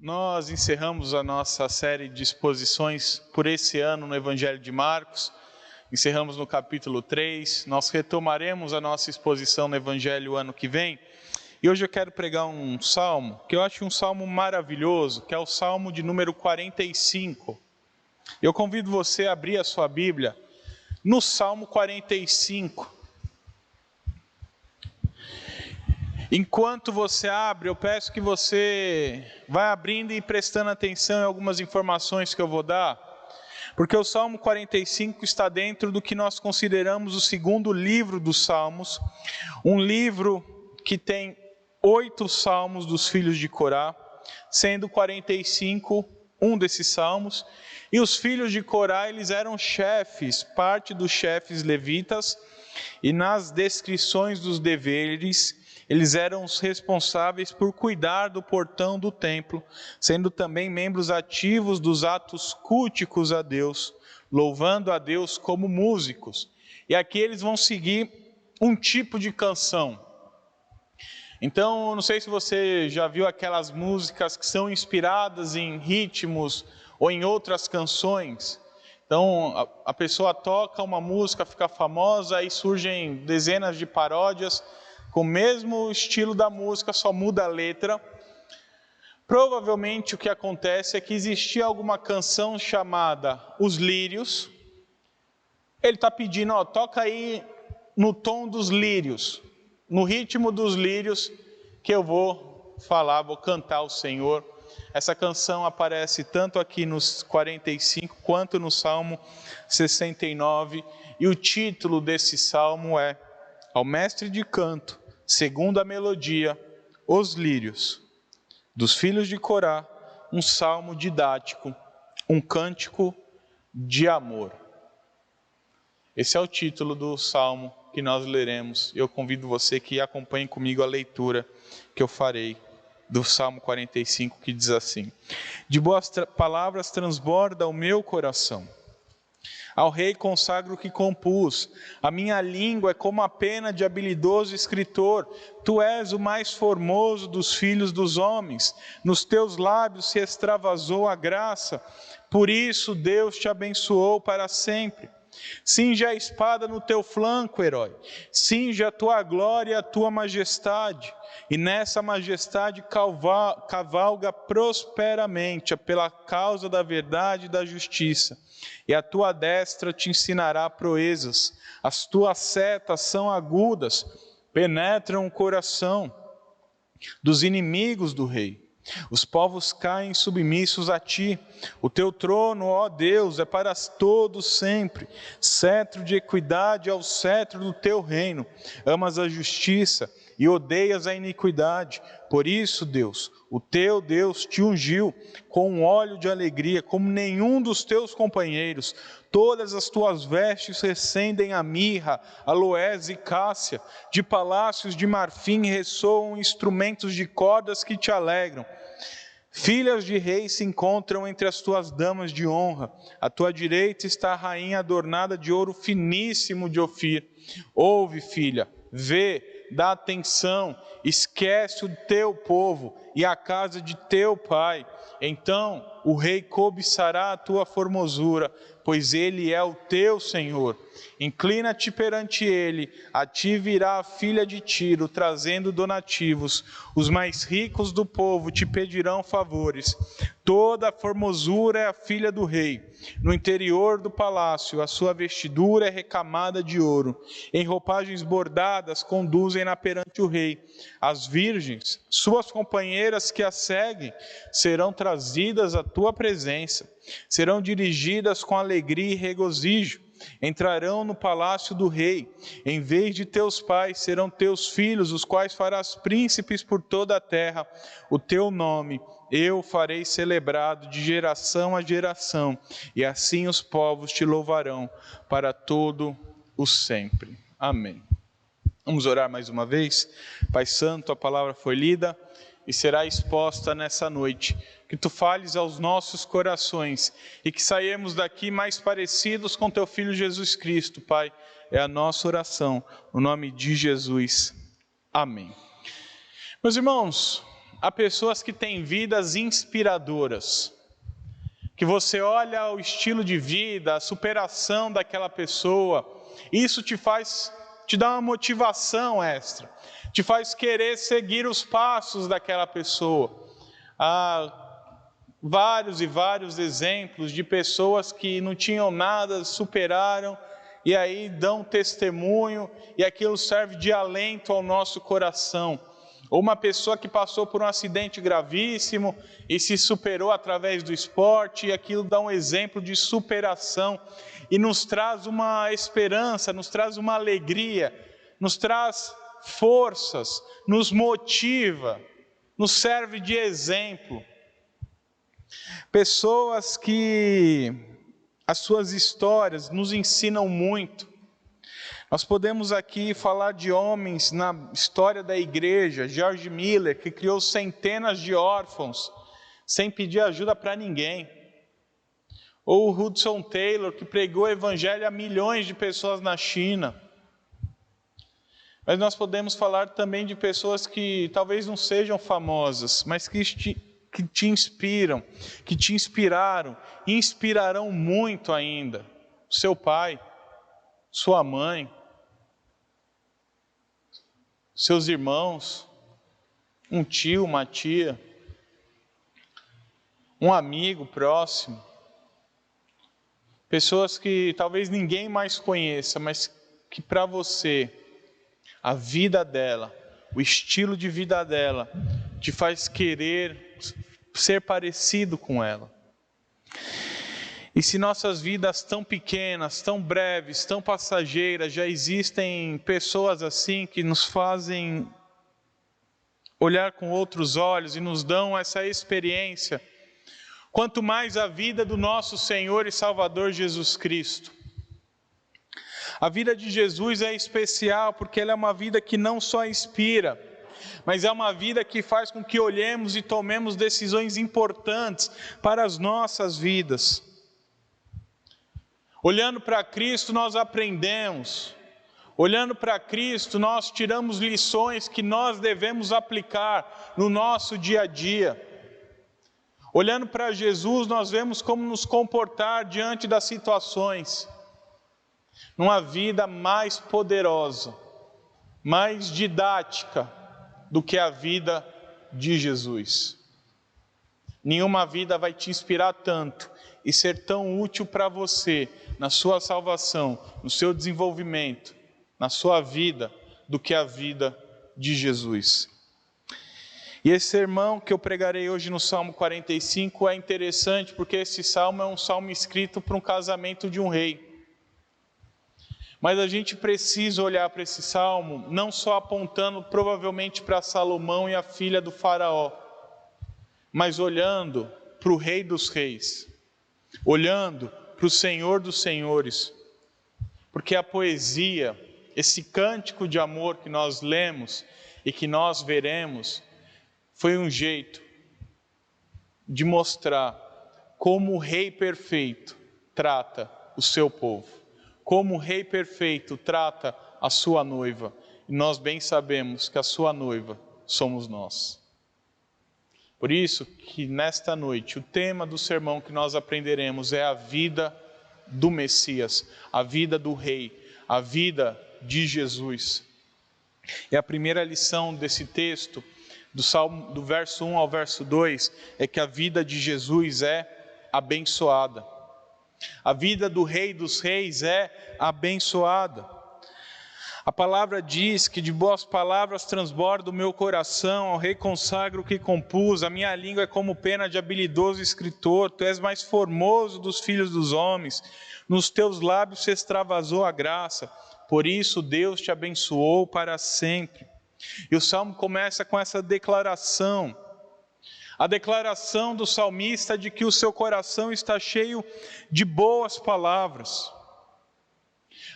Nós encerramos a nossa série de exposições por esse ano no Evangelho de Marcos. Encerramos no capítulo 3. Nós retomaremos a nossa exposição no Evangelho ano que vem. E hoje eu quero pregar um salmo, que eu acho um salmo maravilhoso, que é o salmo de número 45. Eu convido você a abrir a sua Bíblia no salmo 45. Enquanto você abre, eu peço que você vá abrindo e prestando atenção em algumas informações que eu vou dar, porque o Salmo 45 está dentro do que nós consideramos o segundo livro dos Salmos, um livro que tem 8 salmos dos filhos de Corá, sendo 45 um desses salmos, e os filhos de Corá, eles eram chefes, parte dos chefes levitas, e nas descrições dos deveres, eles eram os responsáveis por cuidar do portão do templo, sendo também membros ativos dos atos culticos a Deus, louvando a Deus como músicos. E aqui eles vão seguir um tipo de canção. Então, não sei se você já viu aquelas músicas que são inspiradas em ritmos ou em outras canções. Então, a pessoa toca uma música, fica famosa, aí surgem dezenas de paródias, com o mesmo estilo da música, só muda a letra. Provavelmente o que acontece é que existia alguma canção chamada Os Lírios. Ele está pedindo, toca aí no tom dos lírios, no ritmo dos lírios, que eu vou falar, vou cantar ao Senhor. Essa canção aparece tanto aqui nos 45, quanto no Salmo 69, e o título desse salmo é Ao Mestre de Canto, segundo a melodia, Os Lírios, dos filhos de Corá, um salmo didático, um cântico de amor. Esse é o título do salmo que nós leremos. Eu convido você que acompanhe comigo a leitura que eu farei do Salmo 45, que diz assim: De boas palavras transborda o meu coração. Ao rei consagro o que compus, a minha língua é como a pena de habilidoso escritor, tu és o mais formoso dos filhos dos homens, nos teus lábios se extravasou a graça, por isso Deus te abençoou para sempre. Cinge a espada no teu flanco, herói, cinge a tua glória e a tua majestade, e nessa majestade cavalga prosperamente pela causa da verdade e da justiça, e a tua destra te ensinará proezas, as tuas setas são agudas, penetram o coração dos inimigos do rei. Os povos caem submissos a ti, o teu trono, ó Deus, é para todos sempre, cetro de equidade é o cetro do teu reino, amas a justiça e odeias a iniquidade, por isso Deus, o teu Deus te ungiu com um óleo de alegria, como nenhum dos teus companheiros, todas as tuas vestes recendem a mirra, aloés e cássia, de palácios de marfim ressoam instrumentos de cordas que te alegram. Filhas de reis se encontram entre as tuas damas de honra, à tua direita está a rainha adornada de ouro finíssimo de Ofir. Ouve, filha, vê, dá atenção, esquece o teu povo e a casa de teu pai. Então o rei cobiçará a tua formosura, pois ele é o teu Senhor. Inclina-te perante ele, a ti virá a filha de Tiro, trazendo donativos. Os mais ricos do povo te pedirão favores. Toda a formosura é a filha do rei. No interior do palácio, a sua vestidura é recamada de ouro. Em roupagens bordadas, conduzem-na perante o rei. As virgens, suas companheiras que a seguem, serão trazidas à tua presença. Serão dirigidas com alegria e regozijo. Entrarão no palácio do rei. Em vez de teus pais, serão teus filhos, os quais farás príncipes por toda a terra. O teu nome eu farei celebrado de geração a geração, e assim os povos te louvarão para todo o sempre. Amém. Vamos orar mais uma vez? Pai Santo, a palavra foi lida e será exposta nessa noite. Que tu fales aos nossos corações e que saímos daqui mais parecidos com teu Filho Jesus Cristo, Pai. É a nossa oração, no nome de Jesus. Amém. Meus irmãos, há pessoas que têm vidas inspiradoras, que você olha o estilo de vida, a superação daquela pessoa, isso te dá uma motivação extra, te faz querer seguir os passos daquela pessoa. Há vários e vários exemplos de pessoas que não tinham nada, superaram, e aí dão testemunho, e aquilo serve de alento ao nosso coração. Ou uma pessoa que passou por um acidente gravíssimo e se superou através do esporte, e aquilo dá um exemplo de superação e nos traz uma esperança, nos traz uma alegria, nos traz forças, nos motiva, nos serve de exemplo. Pessoas que as suas histórias nos ensinam muito. Nós podemos aqui falar de homens na história da igreja, George Miller, que criou centenas de órfãos, sem pedir ajuda para ninguém. Ou o Hudson Taylor, que pregou o evangelho a milhões de pessoas na China. Mas nós podemos falar também de pessoas que talvez não sejam famosas, mas que te inspiram, que te inspiraram e inspirarão muito ainda. Seu pai, sua mãe, seus irmãos, um tio, uma tia, um amigo próximo, pessoas que talvez ninguém mais conheça, mas que para você, a vida dela, o estilo de vida dela, te faz querer ser parecido com ela. E se nossas vidas tão pequenas, tão breves, tão passageiras, já existem pessoas assim que nos fazem olhar com outros olhos e nos dão essa experiência, quanto mais a vida do nosso Senhor e Salvador Jesus Cristo. A vida de Jesus é especial porque ela é uma vida que não só inspira, mas é uma vida que faz com que olhemos e tomemos decisões importantes para as nossas vidas. Olhando para Cristo nós aprendemos, olhando para Cristo nós tiramos lições que nós devemos aplicar no nosso dia a dia. Olhando para Jesus nós vemos como nos comportar diante das situações. Numa vida mais poderosa, mais didática do que a vida de Jesus. Nenhuma vida vai te inspirar tanto e ser tão útil para você, na sua salvação, no seu desenvolvimento, na sua vida, do que a vida de Jesus. E esse sermão que eu pregarei hoje no Salmo 45 é interessante porque esse salmo é um salmo escrito para um casamento de um rei. Mas a gente precisa olhar para esse salmo, não só apontando provavelmente para Salomão e a filha do faraó, mas olhando para o Rei dos Reis, olhando para o Senhor dos Senhores, porque a poesia, esse cântico de amor que nós lemos e que nós veremos, foi um jeito de mostrar como o Rei perfeito trata o seu povo, como o Rei perfeito trata a sua noiva, e nós bem sabemos que a sua noiva somos nós. Por isso que nesta noite o tema do sermão que nós aprenderemos é a vida do Messias, a vida do Rei, a vida de Jesus. E a primeira lição desse texto, do Salmo, do verso 1 ao verso 2, é que a vida de Jesus é abençoada. A vida do Rei dos Reis é abençoada. A palavra diz que de boas palavras transborda o meu coração, ao Rei consagro o que compus, a minha língua é como pena de habilidoso escritor, tu és mais formoso dos filhos dos homens, nos teus lábios se extravasou a graça, por isso Deus te abençoou para sempre. E o Salmo começa com essa declaração, a declaração do salmista de que o seu coração está cheio de boas palavras.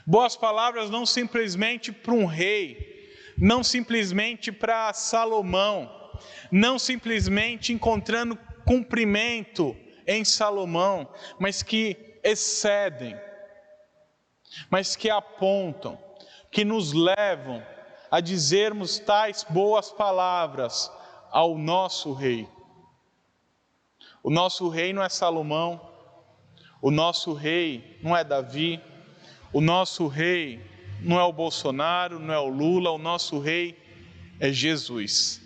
Boas palavras não simplesmente para um rei, não simplesmente para Salomão, não simplesmente encontrando cumprimento em Salomão, mas que excedem, mas que apontam, que nos levam a dizermos tais boas palavras ao nosso rei. O nosso rei não é Salomão, o nosso rei não é Davi, o nosso rei não é o Bolsonaro, não é o Lula, o nosso rei é Jesus.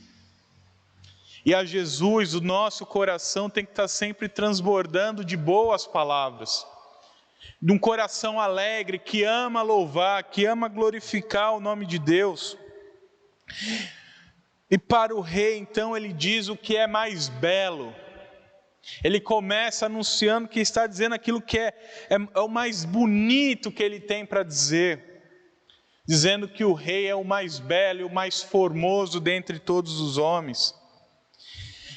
E a Jesus o nosso coração tem que estar sempre transbordando de boas palavras, de um coração alegre, que ama louvar, que ama glorificar o nome de Deus. E para o rei, então, ele diz o que é mais belo. Ele começa anunciando que está dizendo aquilo que é o mais bonito que ele tem para dizer, dizendo que o rei é o mais belo e o mais formoso dentre todos os homens,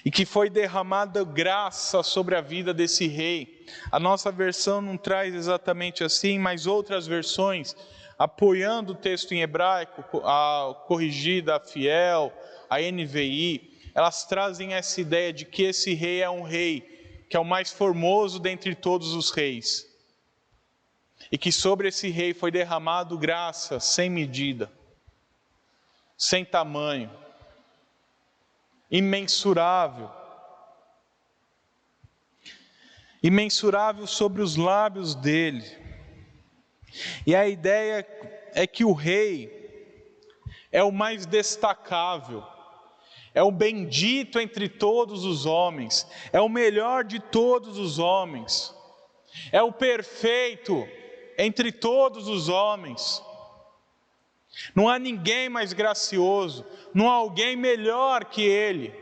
e que foi derramada graça sobre a vida desse rei. A nossa versão não traz exatamente assim, mas outras versões, apoiando o texto em hebraico, a corrigida, a fiel, a NVI, elas trazem essa ideia de que esse rei é um rei que é o mais formoso dentre todos os reis, e que sobre esse rei foi derramado graça sem medida, sem tamanho, imensurável sobre os lábios dele. E a ideia é que o rei é o mais destacável, é o bendito entre todos os homens, é o melhor de todos os homens, é o perfeito entre todos os homens. Não há ninguém mais gracioso, não há alguém melhor que ele.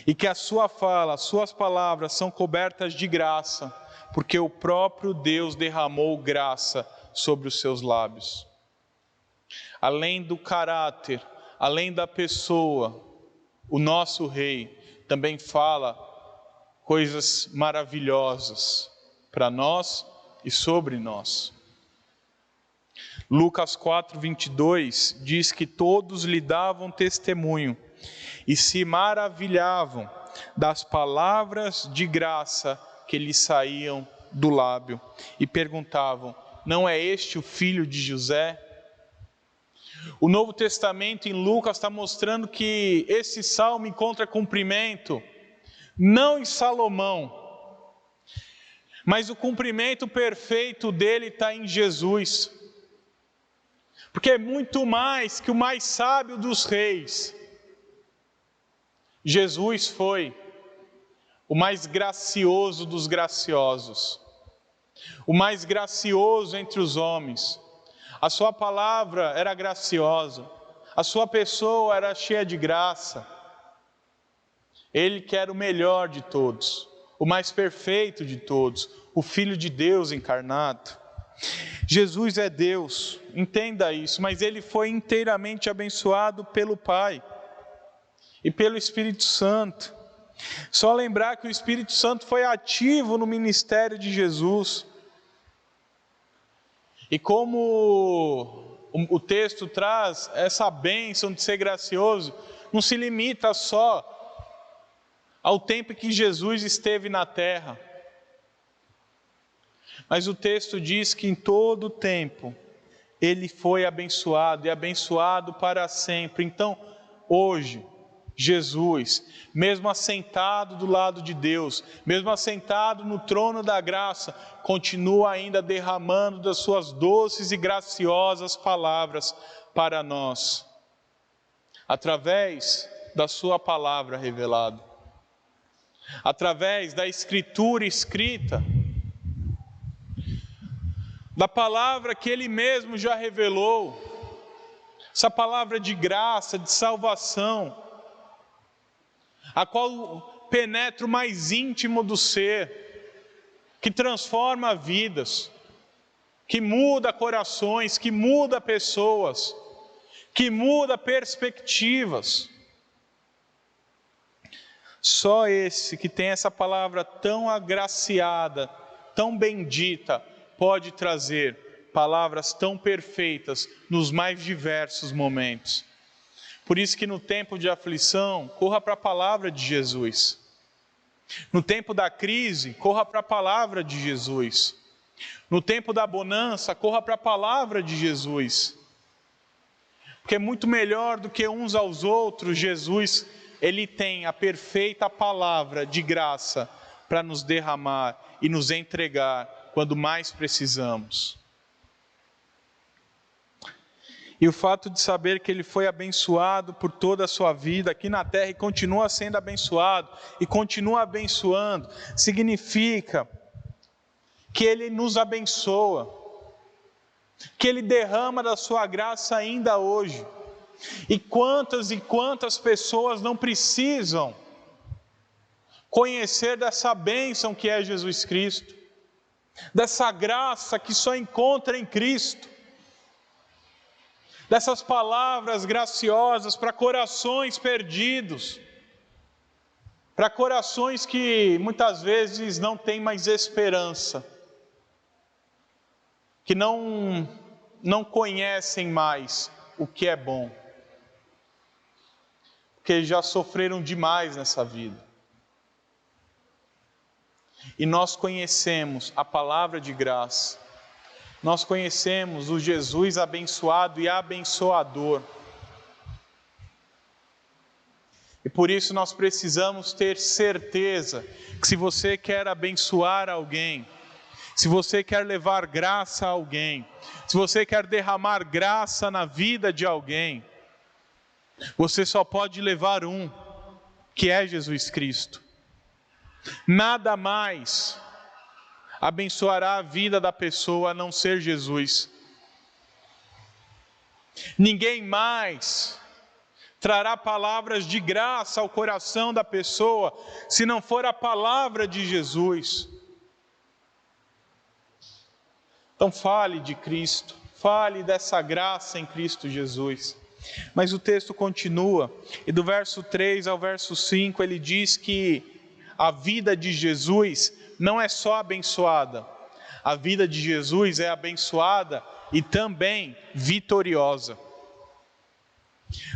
E que a sua fala, as suas palavras são cobertas de graça, porque o próprio Deus derramou graça sobre os seus lábios. Além do caráter, além da pessoa, o nosso rei também fala coisas maravilhosas para nós e sobre nós. Lucas 4:22 diz que todos lhe davam testemunho e se maravilhavam das palavras de graça que lhe saíam do lábio e perguntavam: não é este o filho de José? O Novo Testamento em Lucas está mostrando que esse salmo encontra cumprimento não em Salomão, mas o cumprimento perfeito dele está em Jesus, porque é muito mais que o mais sábio dos reis. Jesus foi o mais gracioso dos graciosos, o mais gracioso entre os homens. A sua palavra era graciosa, a sua pessoa era cheia de graça. Ele que era o melhor de todos, o mais perfeito de todos, o Filho de Deus encarnado. Jesus é Deus, entenda isso, mas ele foi inteiramente abençoado pelo Pai e pelo Espírito Santo. Só lembrar que o Espírito Santo foi ativo no ministério de Jesus. E como o texto traz essa bênção de ser gracioso, não se limita só ao tempo que Jesus esteve na terra, mas o texto diz que em todo o tempo ele foi abençoado e abençoado para sempre. Então, hoje, Jesus, mesmo assentado do lado de Deus, mesmo assentado no trono da graça, continua ainda derramando das suas doces e graciosas palavras para nós, através da sua palavra revelada, através da Escritura escrita, da palavra que Ele mesmo já revelou, essa palavra de graça, de salvação, a qual penetra o mais íntimo do ser, que transforma vidas, que muda corações, que muda pessoas, que muda perspectivas. Só esse que tem essa palavra tão agraciada, tão bendita, pode trazer palavras tão perfeitas nos mais diversos momentos. Por isso que no tempo de aflição, corra para a palavra de Jesus. No tempo da crise, corra para a palavra de Jesus. No tempo da bonança, corra para a palavra de Jesus. Porque muito melhor do que uns aos outros, Jesus, Ele tem a perfeita palavra de graça para nos derramar e nos entregar quando mais precisamos. E o fato de saber que Ele foi abençoado por toda a sua vida aqui na terra e continua sendo abençoado e continua abençoando, significa que Ele nos abençoa, que Ele derrama da sua graça ainda hoje. E quantas pessoas não precisam conhecer dessa bênção que é Jesus Cristo, dessa graça que só encontra em Cristo, dessas palavras graciosas para corações perdidos, para corações que muitas vezes não têm mais esperança, que não conhecem mais o que é bom, porque já sofreram demais nessa vida. E nós conhecemos a palavra de graça, nós conhecemos o Jesus abençoado e abençoador. E por isso nós precisamos ter certeza que se você quer abençoar alguém, se você quer levar graça a alguém, se você quer derramar graça na vida de alguém, você só pode levar um, que é Jesus Cristo. Nada mais abençoará a vida da pessoa a não ser Jesus. Ninguém mais trará palavras de graça ao coração da pessoa, se não for a palavra de Jesus. Então fale de Cristo, fale dessa graça em Cristo Jesus. Mas o texto continua, e do verso 3 ao verso 5 ele diz que a vida de Jesus não é só abençoada, a vida de Jesus é abençoada e também vitoriosa.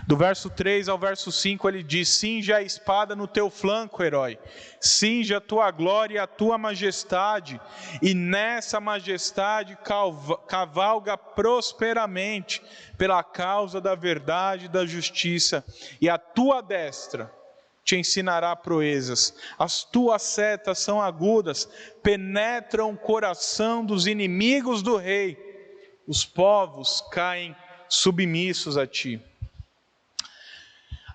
Do verso 3 ao verso 5 ele diz: cinja a espada no teu flanco, herói, cinja a tua glória e a tua majestade, e nessa majestade cavalga prosperamente pela causa da verdade e da justiça, e a tua destra te ensinará proezas, as tuas setas são agudas, penetram o coração dos inimigos do rei, os povos caem submissos a ti.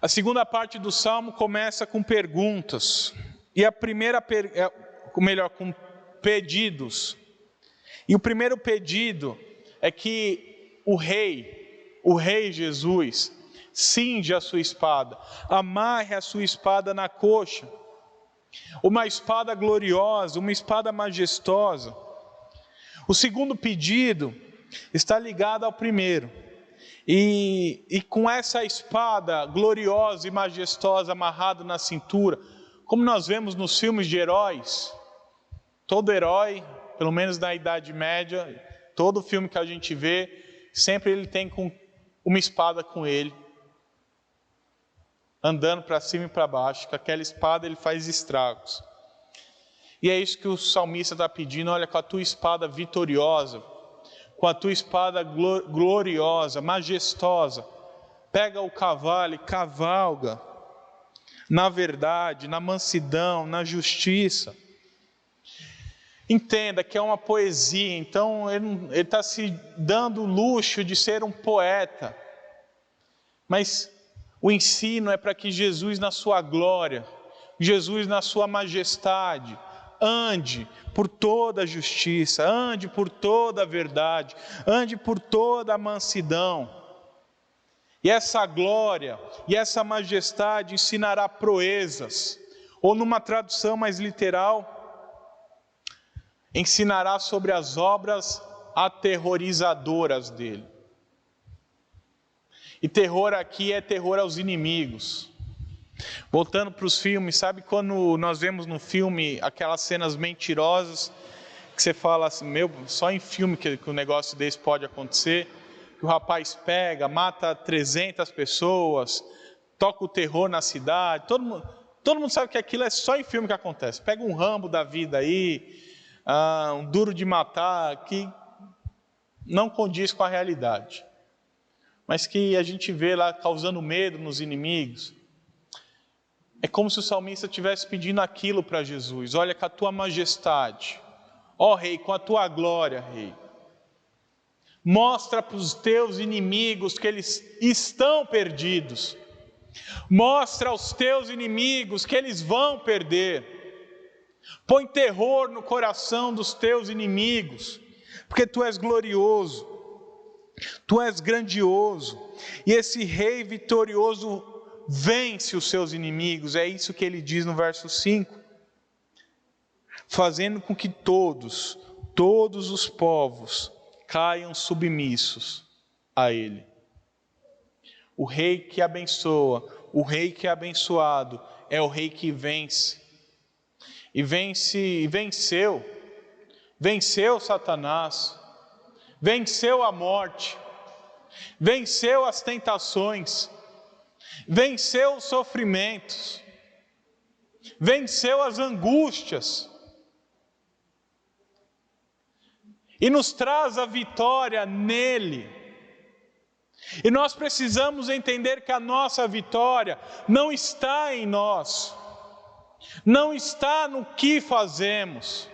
A segunda parte do Salmo começa com perguntas, e a primeira, com pedidos. E o primeiro pedido é que o rei Jesus, cinja a sua espada, amarre a sua espada na coxa, uma espada gloriosa, uma espada majestosa. O segundo pedido está ligado ao primeiro. E com essa espada gloriosa e majestosa amarrada na cintura, como nós vemos nos filmes de heróis, todo herói, pelo menos na Idade Média, todo filme que a gente vê, sempre ele tem uma espada com ele, andando para cima e para baixo, com aquela espada ele faz estragos. E é isso que o salmista está pedindo: olha, com a tua espada vitoriosa, com a tua espada gloriosa, majestosa, pega o cavalo e cavalga na verdade, na mansidão, na justiça. Entenda que é uma poesia, então ele está se dando o luxo de ser um poeta, mas o ensino é para que Jesus na sua glória, Jesus na sua majestade, ande por toda a justiça, ande por toda a verdade, ande por toda a mansidão. E essa glória e essa majestade ensinará proezas, ou numa tradução mais literal, ensinará sobre as obras aterrorizadoras dele. E terror aqui é terror aos inimigos. Voltando para os filmes, sabe quando nós vemos no filme aquelas cenas mentirosas, que você fala assim, só em filme que um negócio desse pode acontecer, que o rapaz pega, mata 300 pessoas, toca o terror na cidade, todo mundo sabe que aquilo é só em filme que acontece. Pega um Rambo da vida aí, um Duro de Matar, que não condiz com a realidade. mas que a gente vê lá causando medo nos inimigos. É como se o salmista estivesse pedindo aquilo para Jesus: olha, com a tua majestade, ó rei, com a tua glória, rei, mostra para os teus inimigos que eles estão perdidos, mostra aos teus inimigos que eles vão perder, põe terror no coração dos teus inimigos, porque tu és glorioso, tu és grandioso, e esse rei vitorioso vence os seus inimigos. É isso que ele diz no verso 5, fazendo com que todos os povos caiam submissos a ele. O rei que abençoa, o rei que é abençoado, é o rei que vence. E venceu Satanás, venceu a morte, venceu as tentações, venceu os sofrimentos, venceu as angústias, e nos traz a vitória nele. E nós precisamos entender que a nossa vitória não está em nós, não está no que fazemos,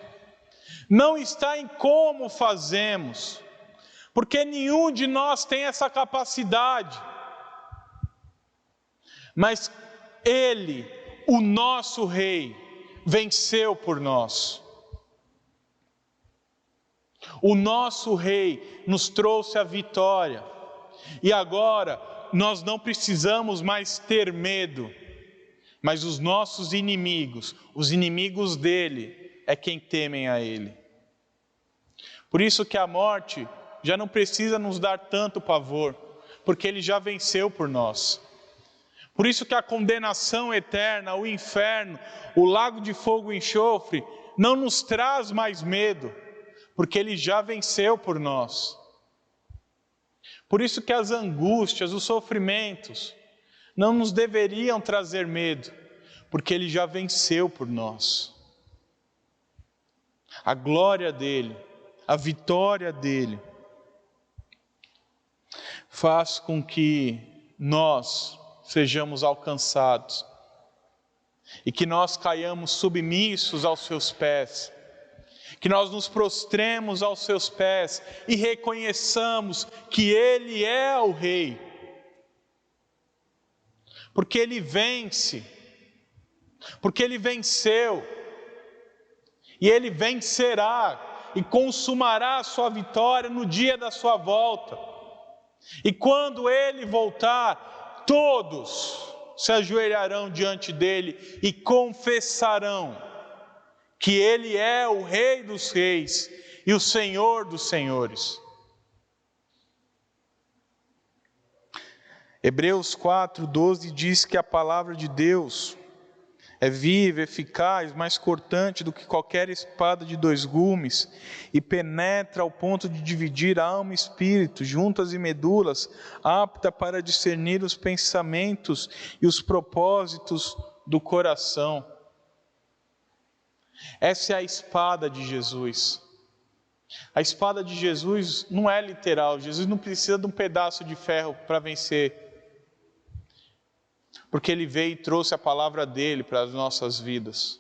não está em como fazemos, porque nenhum de nós tem essa capacidade, mas ele, o nosso rei, venceu por nós. O nosso rei nos trouxe a vitória, e agora nós não precisamos mais ter medo, mas os nossos inimigos, os inimigos dele, é quem temem a ele. Por isso que a morte já não precisa nos dar tanto pavor, porque ele já venceu por nós. Por isso que a condenação eterna, o inferno, o lago de fogo e enxofre, não nos traz mais medo, porque ele já venceu por nós. Por isso que as angústias, os sofrimentos, não nos deveriam trazer medo, porque ele já venceu por nós. A glória dele, a vitória dele, faz com que nós sejamos alcançados, e que nós caiamos submissos aos seus pés, que nós nos prostremos aos seus pés e reconheçamos que ele é o rei, porque ele vence, porque ele venceu, e ele vencerá e consumará a sua vitória no dia da sua volta. E quando ele voltar, todos se ajoelharão diante dele e confessarão que ele é o Rei dos Reis e o Senhor dos Senhores. Hebreus 4:12 diz que a palavra de Deus é viva, eficaz, mais cortante do que qualquer espada de 2 gumes, e penetra ao ponto de dividir alma e espírito, juntas e medulas, apta para discernir os pensamentos e os propósitos do coração. Essa é a espada de Jesus. A espada de Jesus não é literal. Jesus não precisa de um pedaço de ferro para vencer, porque ele veio e trouxe a palavra dele para as nossas vidas.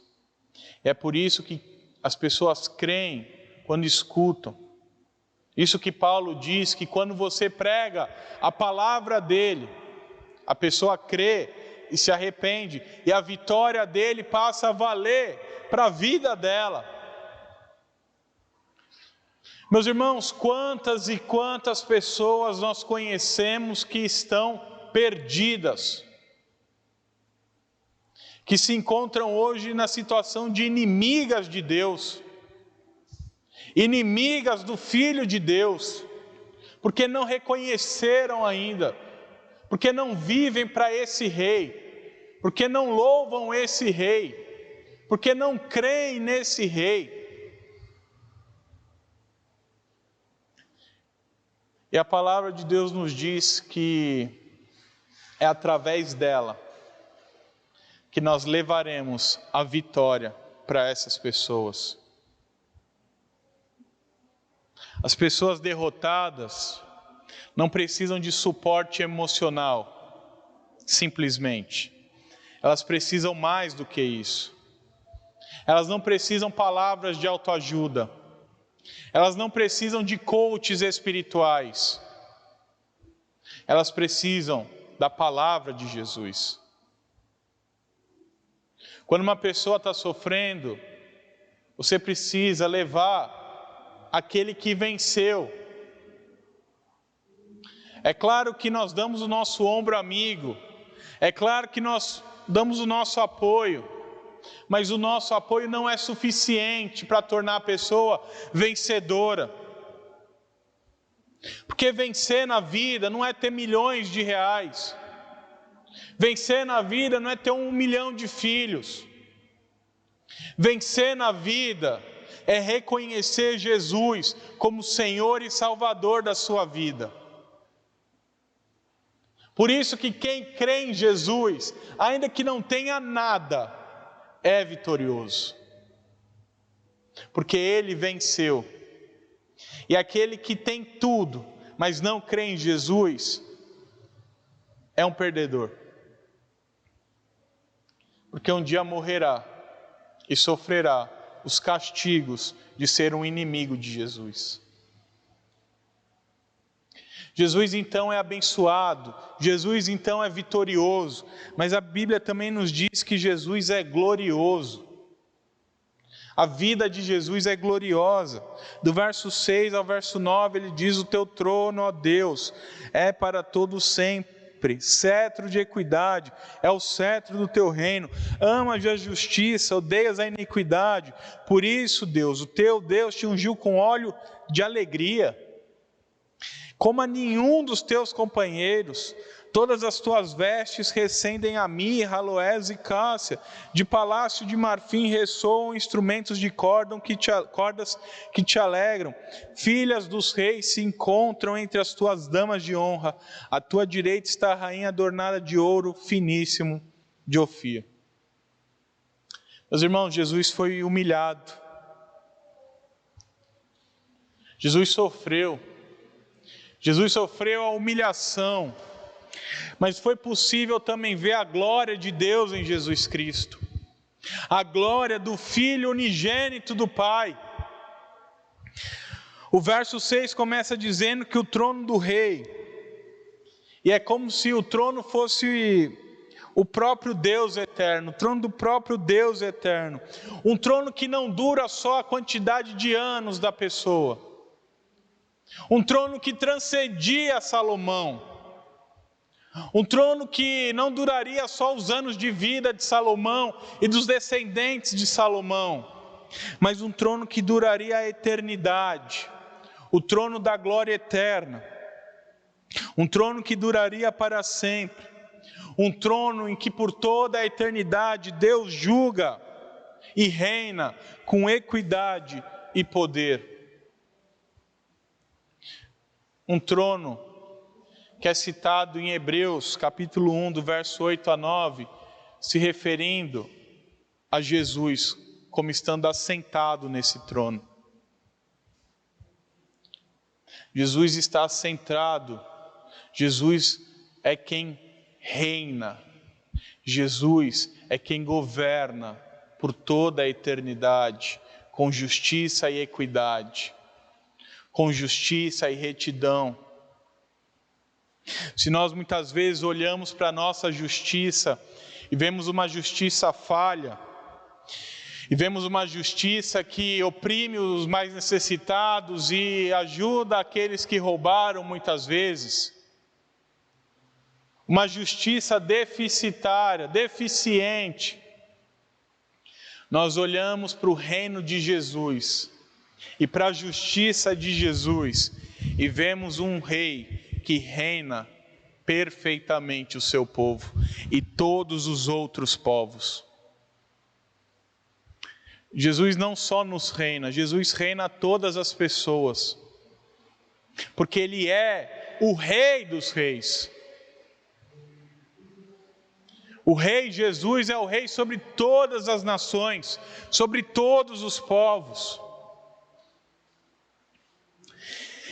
É por isso que as pessoas creem quando escutam. Isso que Paulo diz, que quando você prega a palavra dele, a pessoa crê e se arrepende, e a vitória dele passa a valer para a vida dela. Meus irmãos, quantas e quantas pessoas nós conhecemos que estão perdidas, que se encontram hoje na situação de inimigas de Deus, inimigas do Filho de Deus, porque não reconheceram ainda, porque não vivem para esse Rei, porque não louvam esse Rei, porque não creem nesse Rei. E a palavra de Deus nos diz que é através dela que nós levaremos a vitória para essas pessoas. As pessoas derrotadas, não precisam de suporte emocional, simplesmente. Elas precisam mais do que isso. Elas não precisam palavras de autoajuda. Elas não precisam de coaches espirituais. Elas precisam da palavra de Jesus. Quando uma pessoa está sofrendo, você precisa levar aquele que venceu. É claro que nós damos o nosso ombro amigo, é claro que nós damos o nosso apoio, mas o nosso apoio não é suficiente para tornar a pessoa vencedora. Porque vencer na vida não é ter milhões de reais. Vencer na vida não é ter 1 milhão de filhos. Vencer na vida é reconhecer Jesus como Senhor e Salvador da sua vida. Por isso que quem crê em Jesus, ainda que não tenha nada, é vitorioso. Porque Ele venceu. E aquele que tem tudo, mas não crê em Jesus, é um perdedor. Porque um dia morrerá e sofrerá os castigos de ser um inimigo de Jesus. Jesus então é abençoado, Jesus então é vitorioso, mas a Bíblia também nos diz que Jesus é glorioso. A vida de Jesus é gloriosa. Do verso 6 ao verso 9 ele diz: o teu trono, ó Deus, é para todo sempre, cetro de equidade, é o cetro do teu reino. Amas a justiça, odeias a iniquidade. Por isso, Deus, o teu Deus te ungiu com óleo de alegria, como a nenhum dos teus companheiros. Todas as tuas vestes recendem a mirra, aloés e cássia. De palácio de marfim ressoam instrumentos de cordas que te alegram. Filhas dos reis se encontram entre as tuas damas de honra. À tua direita está a rainha adornada de ouro finíssimo de Ofir. Meus irmãos, Jesus foi humilhado. Jesus sofreu a humilhação. Mas foi possível também ver a glória de Deus em Jesus Cristo. A glória do Filho unigênito do Pai. O verso 6 começa dizendo que o trono do rei, e é como se o trono fosse o próprio Deus eterno, o trono do próprio Deus eterno. Um trono que não dura só a quantidade de anos da pessoa. Um trono que transcendia Salomão. Um trono que não duraria só os anos de vida de Salomão e dos descendentes de Salomão, mas um trono que duraria a eternidade, o trono da glória eterna, um trono que duraria para sempre, um trono em que por toda a eternidade Deus julga e reina com equidade e poder. Um trono que é citado em Hebreus, capítulo 1, do verso 8 a 9, se referindo a Jesus como estando assentado nesse trono. Jesus está assentado, Jesus é quem reina, Jesus é quem governa por toda a eternidade, com justiça e equidade, com justiça e retidão. Se nós muitas vezes olhamos para a nossa justiça e vemos uma justiça falha, e vemos uma justiça que oprime os mais necessitados e ajuda aqueles que roubaram muitas vezes, uma justiça deficitária, deficiente, nós olhamos para o reino de Jesus e para a justiça de Jesus e vemos um rei que reina perfeitamente o seu povo e todos os outros povos. Jesus não só nos reina, Jesus reina a todas as pessoas, porque Ele é o Rei dos Reis. O Rei Jesus é o Rei sobre todas as nações, sobre todos os povos.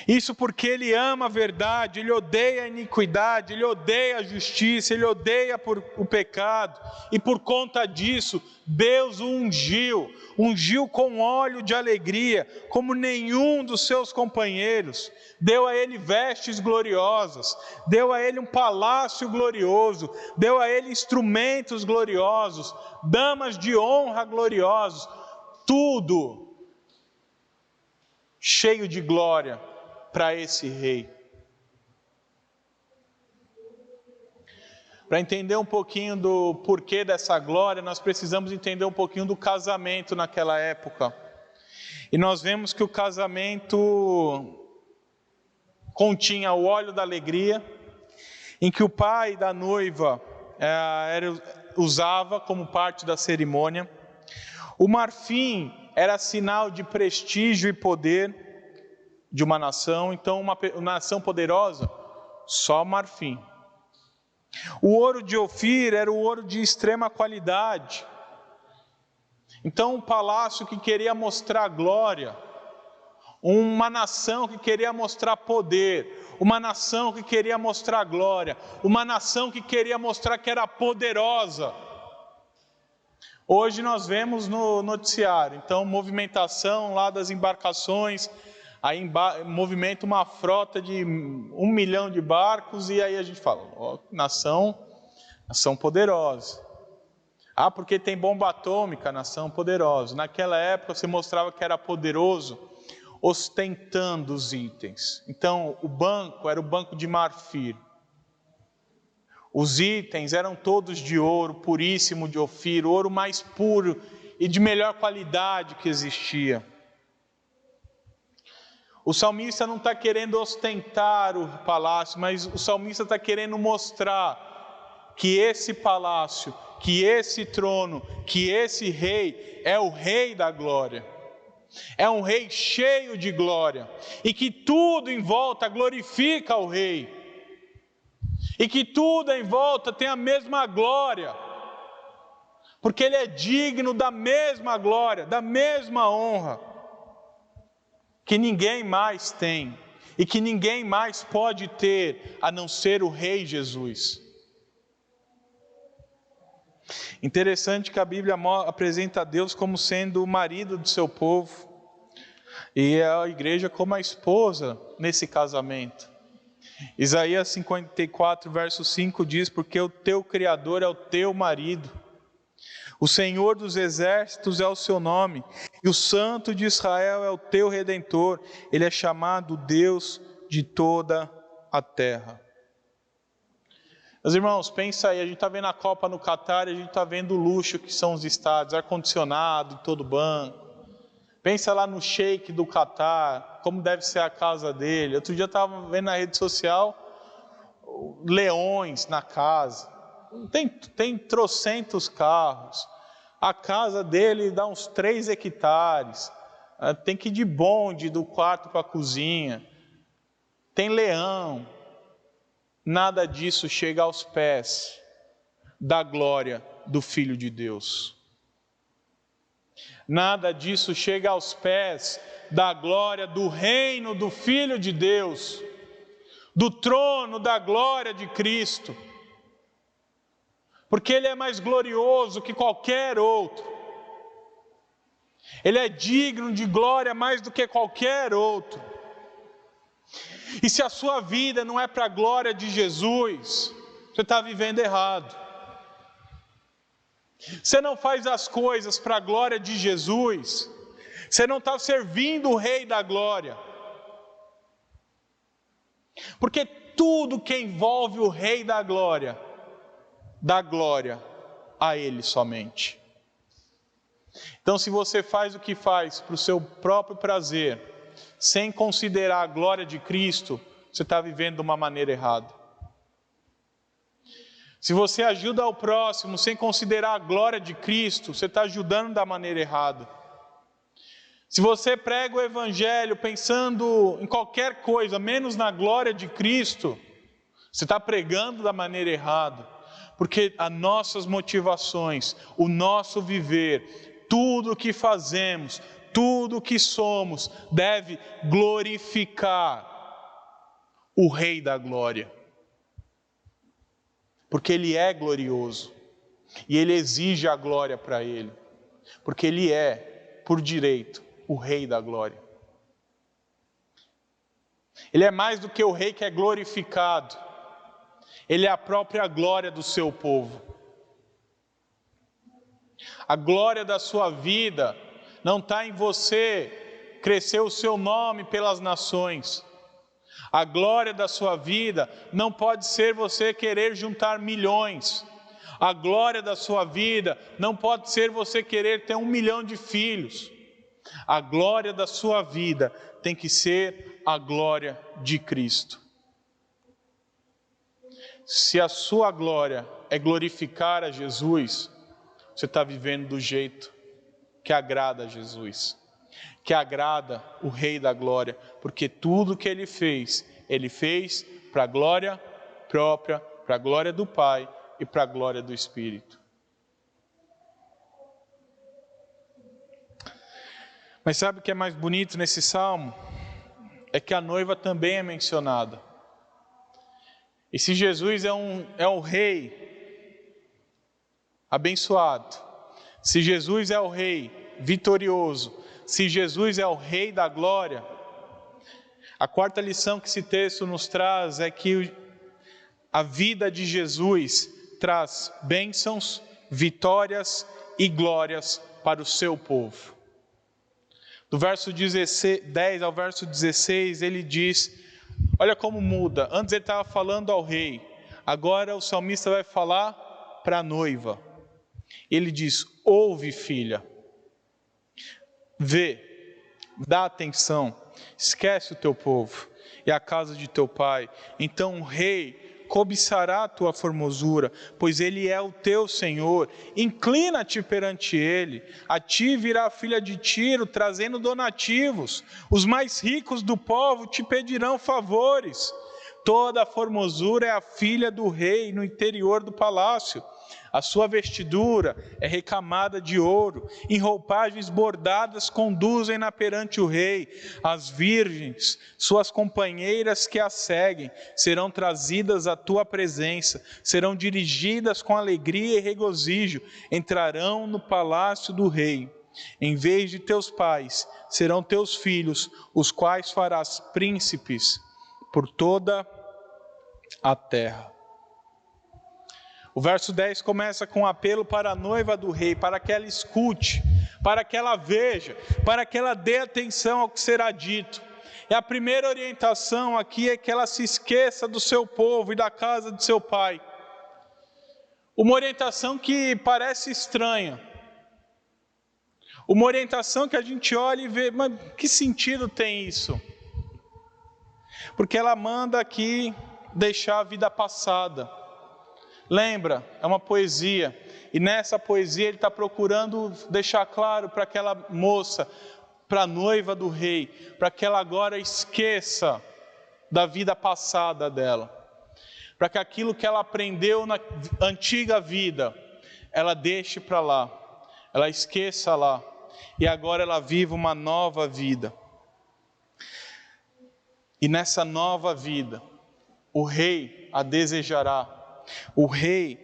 Isso porque Ele ama a verdade, Ele odeia a iniquidade, Ele odeia a justiça, Ele odeia o pecado. E por conta disso, Deus o ungiu com óleo de alegria, como nenhum dos seus companheiros. Deu a Ele vestes gloriosas, deu a Ele um palácio glorioso, deu a Ele instrumentos gloriosos, damas de honra gloriosos, tudo cheio de glória para esse rei. Para entender um pouquinho do porquê dessa glória, nós precisamos entender um pouquinho do casamento naquela época. E nós vemos que o casamento continha o óleo da alegria, em que o pai da noiva usava como parte da cerimônia. O marfim era sinal de prestígio e poder de uma nação. Então, uma nação poderosa, só marfim. O ouro de Ofir era o ouro de extrema qualidade. Então, um palácio que queria mostrar glória, uma nação que queria mostrar poder, uma nação que queria mostrar glória, uma nação que queria mostrar que era poderosa. Hoje nós vemos no noticiário, então, movimentação lá das embarcações, aí movimenta uma frota de 1 milhão de barcos, e aí a gente fala, ó, nação poderosa. Ah, porque tem bomba atômica, nação poderosa. Naquela época você mostrava que era poderoso, ostentando os itens. Então o banco era o banco de marfim. Os itens eram todos de ouro, puríssimo de Ofir, o ouro mais puro e de melhor qualidade que existia. O salmista não está querendo ostentar o palácio, mas o salmista está querendo mostrar que esse palácio, que esse trono, que esse rei é o rei da glória. É um rei cheio de glória, e que tudo em volta glorifica o rei. E que tudo em volta tem a mesma glória, porque Ele é digno da mesma glória, da mesma honra, que ninguém mais tem, e que ninguém mais pode ter, a não ser o Rei Jesus. Interessante que a Bíblia apresenta a Deus como sendo o marido do seu povo, e a igreja como a esposa nesse casamento. Isaías 54, verso 5 diz: porque o teu Criador é o teu marido, o Senhor dos exércitos é o seu nome, e o Santo de Israel é o teu Redentor. Ele é chamado Deus de toda a terra. Meus irmãos, pensa aí, a gente está vendo a Copa no Catar, e a gente está vendo o luxo que são os estádios, ar-condicionado em todo banco. Pensa lá no sheik do Catar, como deve ser a casa dele. Outro dia eu estava vendo na rede social, leões na casa. Tem trocentos carros. A casa dele dá uns 3 hectares. Tem que ir de bonde do quarto para a cozinha. Tem leão. Nada disso chega aos pés da glória do Filho de Deus. Nada disso chega aos pés da glória do reino do Filho de Deus, do trono da glória de Cristo, porque Ele é mais glorioso que qualquer outro, Ele é digno de glória mais do que qualquer outro. E se a sua vida não é para a glória de Jesus, você está vivendo errado. Você não faz as coisas para a glória de Jesus, você não está servindo o Rei da glória. Porque tudo que envolve o Rei da glória, dá glória a Ele somente. Então, se você faz o que faz para o seu próprio prazer, sem considerar a glória de Cristo, você está vivendo de uma maneira errada. Se você ajuda ao próximo sem considerar a glória de Cristo, você está ajudando da maneira errada. Se você prega o Evangelho pensando em qualquer coisa, menos na glória de Cristo, você está pregando da maneira errada. Porque as nossas motivações, o nosso viver, tudo o que fazemos, tudo o que somos, deve glorificar o Rei da Glória. Porque Ele é glorioso. E Ele exige a glória para Ele. Porque Ele é, por direito, o Rei da Glória. Ele é mais do que o Rei que é glorificado. Ele é a própria glória do seu povo. A glória da sua vida não está em você crescer o seu nome pelas nações. A glória da sua vida não pode ser você querer juntar milhões. A glória da sua vida não pode ser você querer ter 1 milhão de filhos. A glória da sua vida tem que ser a glória de Cristo. Se a sua glória é glorificar a Jesus, você está vivendo do jeito que agrada a Jesus, que agrada o Rei da Glória, porque tudo que Ele fez para a glória própria, para a glória do Pai e para a glória do Espírito. Mas sabe o que é mais bonito nesse salmo? É que a noiva também é mencionada. E se Jesus é um rei abençoado, se Jesus é o rei vitorioso, se Jesus é o Rei da Glória, a quarta lição que esse texto nos traz é que a vida de Jesus traz bênçãos, vitórias e glórias para o seu povo. Do verso 10 ao verso 16, ele diz, olha como muda, antes ele estava falando ao rei, agora o salmista vai falar para a noiva. Ele diz, ouve filha, vê, dá atenção, esquece o teu povo e a casa de teu pai. Então o rei cobiçará a tua formosura, pois ele é o teu Senhor. Inclina-te perante ele. A ti virá a filha de Tiro, trazendo donativos. Os mais ricos do povo te pedirão favores. Toda a formosura é a filha do rei no interior do palácio. A sua vestidura é recamada de ouro, em roupagens bordadas conduzem-na perante o rei. As virgens, suas companheiras que a seguem, serão trazidas à tua presença, serão dirigidas com alegria e regozijo, entrarão no palácio do rei. Em vez de teus pais, serão teus filhos, os quais farás príncipes por toda a terra. O verso 10 começa com um apelo para a noiva do rei, para que ela escute, para que ela veja, para que ela dê atenção ao que será dito. E a primeira orientação aqui é que ela se esqueça do seu povo e da casa de seu pai. Uma orientação que parece estranha. Uma orientação que a gente olha e vê, mas que sentido tem isso? Porque ela manda aqui deixar a vida passada. Lembra, é uma poesia, e nessa poesia ele está procurando deixar claro para aquela moça, para a noiva do rei, para que ela agora esqueça da vida passada dela, para que aquilo que ela aprendeu na antiga vida, ela deixe para lá, ela esqueça lá, e agora ela viva uma nova vida. E nessa nova vida, o rei a desejará. O rei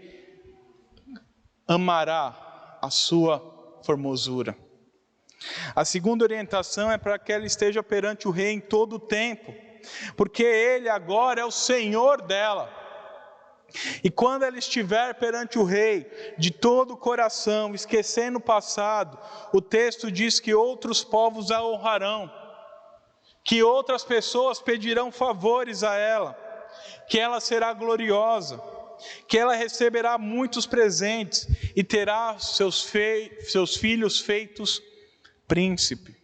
amará a sua formosura. A segunda orientação é para que ela esteja perante o rei em todo o tempo, porque ele agora é o Senhor dela. E quando ela estiver perante o rei, de todo o coração, esquecendo o passado, o texto diz que outros povos a honrarão, que outras pessoas pedirão favores a ela, que ela será gloriosa, que ela receberá muitos presentes e terá seus filhos feitos príncipe.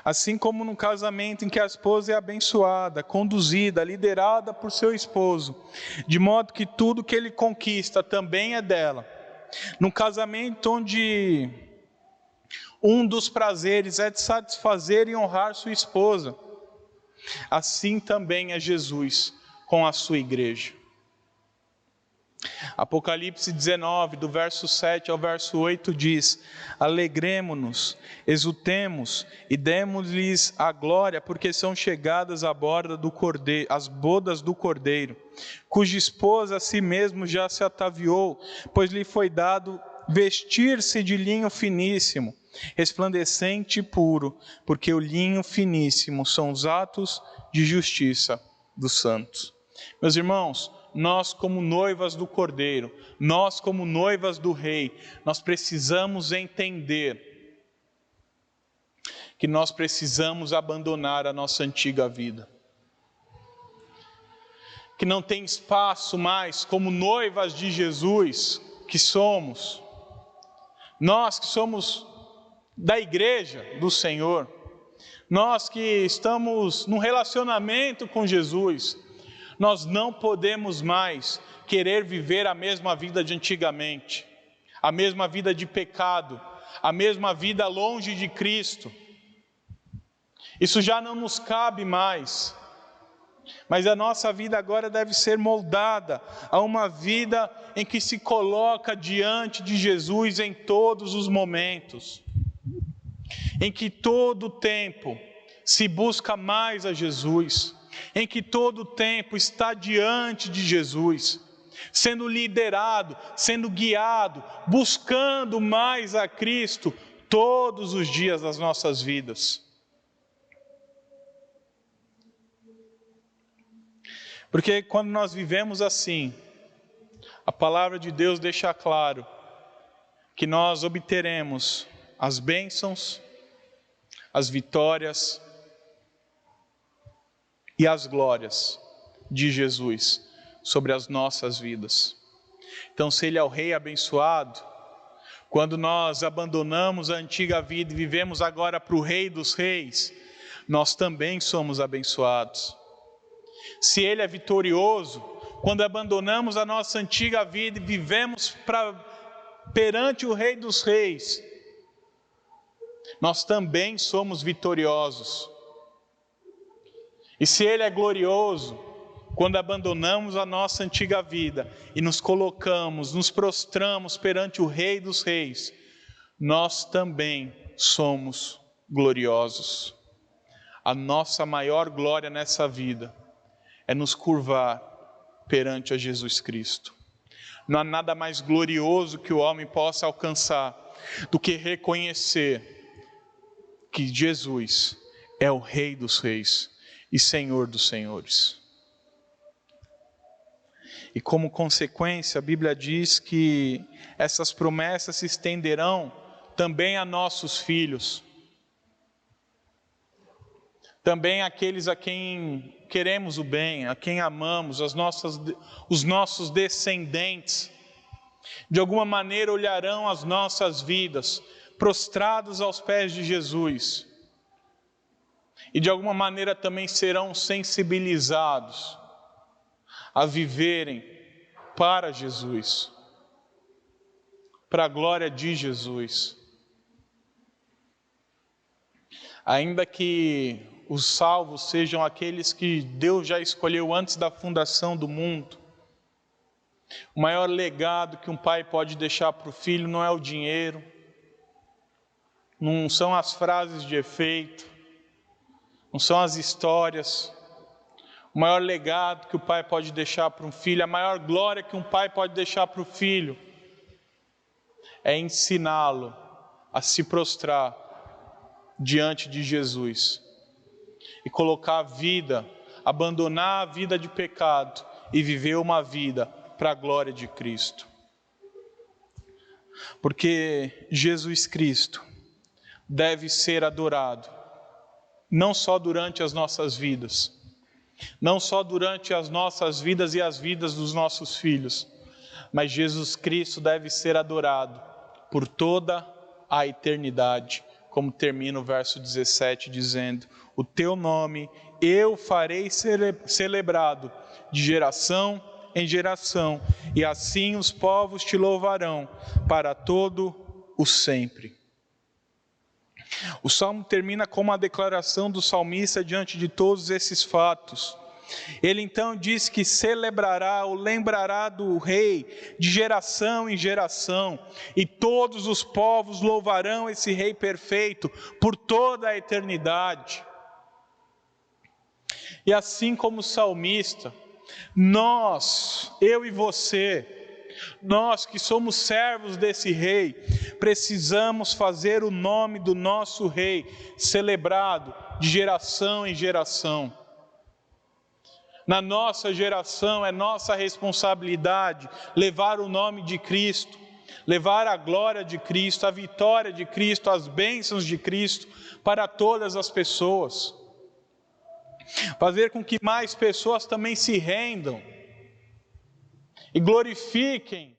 Assim como no casamento em que a esposa é abençoada, conduzida, liderada por seu esposo, de modo que tudo que ele conquista também é dela. No casamento onde um dos prazeres é de satisfazer e honrar sua esposa, assim também é Jesus com a sua igreja. Apocalipse 19, do verso 7 ao verso 8 diz: alegremo-nos, exultemos e demos-lhes a glória, porque são chegadas à borda do cordeiro, as bodas do Cordeiro, cuja esposa a si mesmo já se ataviou, pois lhe foi dado vestir-se de linho finíssimo, resplandecente e puro, porque o linho finíssimo são os atos de justiça dos santos. Meus irmãos, nós como noivas do Cordeiro, nós como noivas do Rei, nós precisamos entender que nós precisamos abandonar a nossa antiga vida. Que não tem espaço mais como noivas de Jesus que somos. Nós que somos da igreja do Senhor, nós que estamos num relacionamento com Jesus, nós não podemos mais querer viver a mesma vida de antigamente, a mesma vida de pecado, a mesma vida longe de Cristo. Isso já não nos cabe mais, mas a nossa vida agora deve ser moldada a uma vida em que se coloca diante de Jesus em todos os momentos, em que todo o tempo se busca mais a Jesus, em que todo o tempo está diante de Jesus, sendo liderado, sendo guiado, buscando mais a Cristo todos os dias das nossas vidas. Porque quando nós vivemos assim, a palavra de Deus deixa claro que nós obteremos as bênçãos, as vitórias e as glórias de Jesus sobre as nossas vidas. Então, se Ele é o Rei abençoado, quando nós abandonamos a antiga vida e vivemos agora para o Rei dos Reis, nós também somos abençoados. Se Ele é vitorioso, quando abandonamos a nossa antiga vida e vivemos perante o Rei dos Reis, nós também somos vitoriosos. E se Ele é glorioso, quando abandonamos a nossa antiga vida e nos colocamos, nos prostramos perante o Rei dos Reis, nós também somos gloriosos. A nossa maior glória nessa vida é nos curvar perante a Jesus Cristo. Não há nada mais glorioso que o homem possa alcançar do que reconhecer que Jesus é o Rei dos Reis e Senhor dos Senhores. E como consequência, a Bíblia diz que essas promessas se estenderão também a nossos filhos, também àqueles a quem queremos o bem, a quem amamos, os nossos descendentes, de alguma maneira olharão as nossas vidas, prostrados aos pés de Jesus, e de alguma maneira também serão sensibilizados a viverem para Jesus, para a glória de Jesus. Ainda que os salvos sejam aqueles que Deus já escolheu antes da fundação do mundo, o maior legado que um pai pode deixar para o filho não é o dinheiro, não são as frases de efeito, não são as histórias. O maior legado que o pai pode deixar para um filho, a maior glória que um pai pode deixar para o filho, é ensiná-lo a se prostrar diante de Jesus e colocar a vida, abandonar a vida de pecado e viver uma vida para a glória de Cristo. Porque Jesus Cristo deve ser adorado, não só durante as nossas vidas, não só durante as nossas vidas e as vidas dos nossos filhos, mas Jesus Cristo deve ser adorado por toda a eternidade, como termina o verso 17 dizendo: o teu nome eu farei celebrado de geração em geração, e assim os povos te louvarão para todo o sempre. O salmo termina com uma declaração do salmista diante de todos esses fatos, Ele então diz que celebrará ou lembrará do rei de geração em geração, e todos os povos louvarão esse rei perfeito por toda a eternidade. E assim como o salmista, nós, eu e você, nós que somos servos desse rei, precisamos fazer o nome do nosso rei celebrado de geração em geração. Na nossa geração é nossa responsabilidade levar o nome de Cristo, levar a glória de Cristo, a vitória de Cristo, as bênçãos de Cristo para todas as pessoas. Fazer com que mais pessoas também se rendam e glorifiquem